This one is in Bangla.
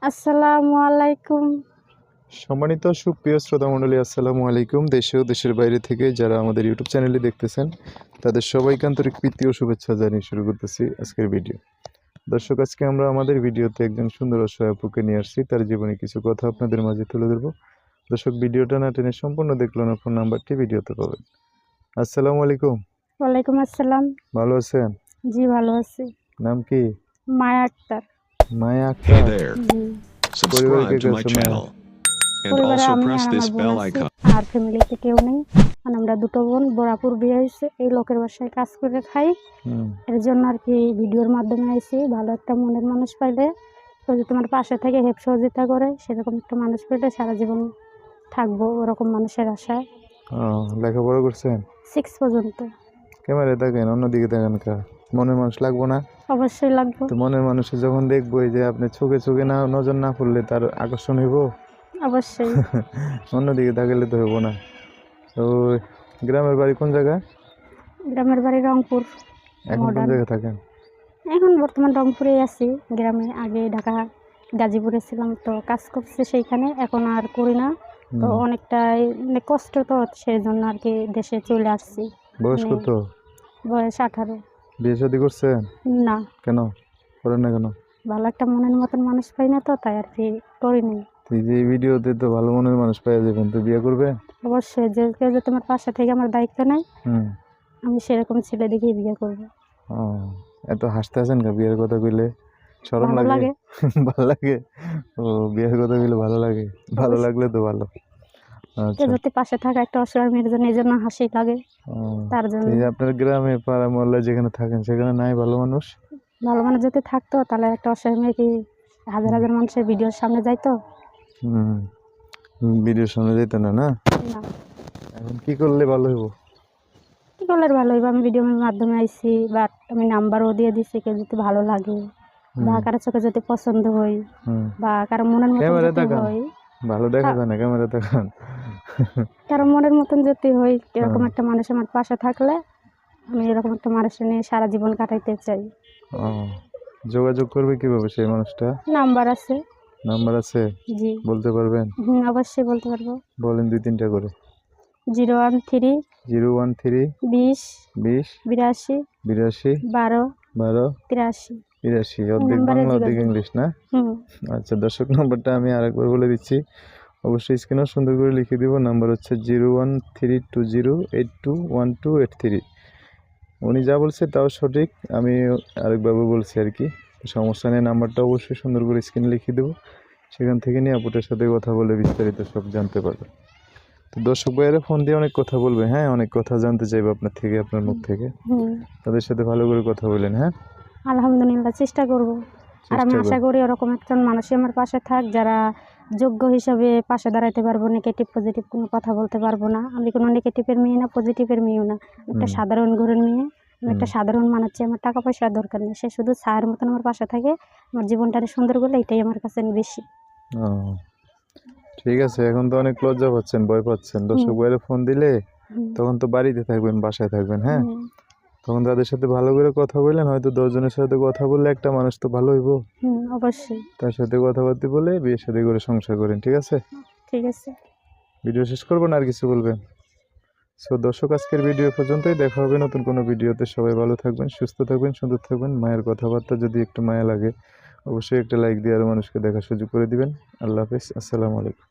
আসসালামু আলাইকুম। সম্মানিত সুপ্রিয় শ্রোতা মণ্ডলী, আসসালামু আলাইকুম। দেশে ও দেশের বাইরে থেকে যারা আমাদের ইউটিউব চ্যানেলে দেখতেছেন তাদের সবাইকে আন্তরিক প্রীতি ও শুভেচ্ছা জানিয়ে শুরু করতেছি আজকের ভিডিও। দর্শক, আজকে আমরা আমাদের ভিডিওতে একজন সুন্দর অসহায় আপুকে নিয়ে আসছি। তার জীবনে কিছু কথা আপনাদের মাঝে তুলে ধরবো। দর্শক, ভিডিওটা না টেনে সম্পূর্ণ দেখলো না, ফোন নাম্বারটি ভিডিওতে পাবেন। আসসালামু আলাইকুম। ওয়ালাইকুম আসসালাম। ভালো আছেন? জি ভালো আছি। নাম কি? মায়া আক্তার। মায়া Hey আক্তার। there, জি। পরিবারে কে subscribe কে to my আছে মায়া? channel and পরিবারে also আমি press আর this আমার বোন bell আছে, icon. আর ফ্যামিলিতে কেউ নেই। মানে আমরা দুটো বোন, বড়াপুর বিয়ে হয়েছে, এই লোকের বাসায় কাজ করে খাই। হুম। এর জন্য আর কি ভিডিওর মাধ্যমে আইছি। ভালো একটা মনের মানুষ পাইলে, ওই যে তোমার পাশে থেকে হেল্প সহযোগিতা করে, সেরকম একটা মানুষ পেলে সারা জীবন থাকবো, ওরকম মানুষের আশায়। লেখাপড়া করছেন? 6 পর্যন্ত। ক্যামেরায় দেখেন, অন্যদিকে দেখেন কা। মনের মানুষ লাগবো না? অবশ্যই লাগবে। তো মনের মানুষে যখন দেখবো এই যে আপনি চোখে চোখে না নজর না পড়লে তার আকর্ষণ হইব। অবশ্যই। অন্যদিকে তাকালে তো হইব না। তো গ্রামের বাড়ি কোন জায়গায়? গ্রামের বাড়ি রংপুর। এখন কোন মডার্ন। জায়গায় থাকেন? এখন বর্তমান রংপুরে আছি, গ্রামে। আগে ঢাকা গাজীপুরে ছিলাম, তো কাজ করছি সেইখানে, এখন আর করি না। তো অনেকটাই মানে কষ্ট, তো সেই জন্য আর কি দেশে চলে আসছি। বয়স মানে কত? বয়স 18। বিয়ে শাদী করছেন? না, কেন করেন না কেন? ভালো একটা মনের মতন মানুষ পাই না, তো তাই আর কি করিনি। তো এই যে এই ভিডিওতে তো ভালো মনের মানুষ পাওয়া যাবেন, তো বিয়ে করবে? অবশ্যই, যে কেউ যে তোমার পাশে থেকে আমার দায়িত্ব নেয়, হুম। আমি সেরকম ছেলে দেখেই বিয়ে করবো। ও, এত হাসতে আছেন কা বিয়ের কথা কইলে? শরম ভালো লাগে? লাগে। ভালো লাগে? ও, বিয়ের কথা কইলে ভালো লাগে? ভালো অবশ্যই। লাগলে তো ভালো। কেউ আচ্ছা। যদি পাশে থাকা একটা অসহায় মেয়ের জন্য, এই জন্য হাসি লাগে, ও, তার তো জন্য। এই যে আপনার গ্রামে পাড়া মহল্লায় যেখানে থাকেন সেখানে নাই ভালো মানুষ? ভালো মানুষ যদি থাকতো তাহলে একটা অসহায় মেয়ে কি হাজার হাজার মানুষের ভিডিওর সামনে যাইতো? হুম। ভিডিওর সামনে যেত না, না? না। এখন কি করলে ভালো হইব? কি করলে আর ভালো হইব? আমি ভিডিওর মাধ্যমে আইছি, বাট আমি নাম্বারও দিয়ে দিছি, কেউ যদি ভালো লাগে বা কারো চোখে যদি পছন্দ হই হুম। বা কারো মনের মতন ক্যামেরা যদি তাকান, হই, ভালো দেখা যায় না, ক্যামেরা তাকান। কারো মনের মতন যদি হই, এরকম হ্যাঁ। একটা মানুষ আমার পাশে থাকলে আমি এরকম একটা মানুষের নিয়ে সারা জীবন কাটাইতে চাই। ও, যোগাযোগ করবে কিভাবে সেই মানুষটা? নাম্বার আছে। নাম্বার আছে? জি। বলতে পারবেন? অবশ্যই বলতে পারবো। বলেন 2-3টা করে। 013 013 20 20 82 82 12 12 83। 83। এই অর্ধেক নাম্বারে বাংলা অর্ধেক যোগাযোগ। ইংলিশ, না? হুম। আচ্ছা দর্শক, নাম্বারটা আমি আরেকবার বলে দিচ্ছি। অবশ্যই স্ক্রিনেও সুন্দর করে লিখে দিব। নাম্বার হচ্ছে 01320821283। উনি যা বলছে তাও সঠিক, আমি আরেকভাবে বলছি আর কি। সমস্যা নেই, নাম্বারটা অবশ্যই সুন্দর করে স্ক্রিনে লিখে দেবো। সেখান থেকে নিয়ে আপুটার সাথে কথা বলে বিস্তারিত সব জানতে পারবে। তো দর্শক ভাইয়েরা ফোন দিয়ে অনেক কথা বলবে, হ্যাঁ, অনেক কথা জানতে চাইবে আপনার থেকে, আপনার মুখ থেকে। হুম। তাদের সাথে ভালো করে কথা বলেন, হ্যাঁ। আলহামদুলিল্লাহ, চেষ্টা করব। আর আমি চেষ্টা আশা করেন। করি ওরকম একজন মানুষই আমার পাশে থাক, যারা যোগ্য হিসাবে পাশে দাঁড়াইতে পারবো। নেগেটিভ পজিটিভ কোনো কথা বলতে পারবো না। আমি কোনো নেগেটিভের মেয়ে না, পজিটিভের মেয়েও না। একটা সাধারণ ঘরের মেয়ে। আমি একটা সাধারণ মানুষ চাই। আমার টাকা পয়সার দরকার নেই, সে শুধু ছায়ের মতন আমার পাশে থাকে, আমার জীবনটা সুন্দর করলে, এটাই আমার কাছে বেশি। ও, ঠিক আছে। এখন তো অনেক লজ্জা পাচ্ছেন, ভয় পাচ্ছেন। দর্শক ভাইয়েরা ফোন দিলে হুম। তখন তো বাড়িতে থাকবেন, বাসায় থাকবেন, হ্যাঁ। হুম। তখন তাদের সাথে ভালো করে কথা বললেন, হয়তো 10 জনের সাথে কথা বললে একটা মানুষ তো ভালো হইব। অবশ্যই। তার সাথে কথাবার্তা বলে বিয়ে শাদী করে সংসার করেন, ঠিক আছে? ঠিক আছে। ভিডিও শেষ করবেন, আর কিছু বলবেন? সো দর্শক, আজকের ভিডিও পর্যন্তই। দেখা হবে নতুন কোনো ভিডিওতে। সবাই ভালো থাকবেন, সুস্থ থাকবেন, সুন্দর থাকবেন। মায়ের কথাবার্তা যদি একটু মায়া লাগে অবশ্যই একটা লাইক দিয়ে আরও মানুষকে দেখার সুযোগ করে দিবেন। আল্লাহ হাফেজ, আসসালামু আলাইকুম।